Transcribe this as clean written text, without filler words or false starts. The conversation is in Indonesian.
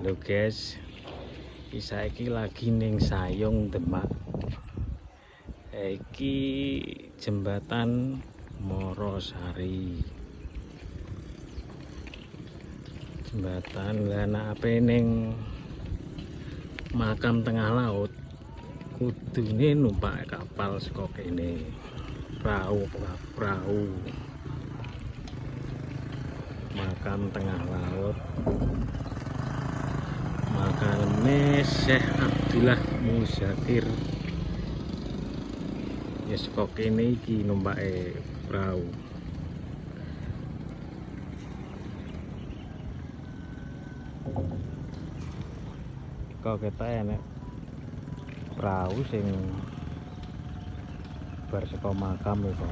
Halo guys, saiki lagi ning Sayung Demak. Iki jembatan Morosari. Jembatan lana ape ning makam tengah laut. Kudune numpak kapal saka kene. Perahu. Makam tengah laut. Makame Syekh Abdullah Muzakir. Ya saka kene iki numpake perahu. Kok ketok enek perahu sing bar saka makam iku.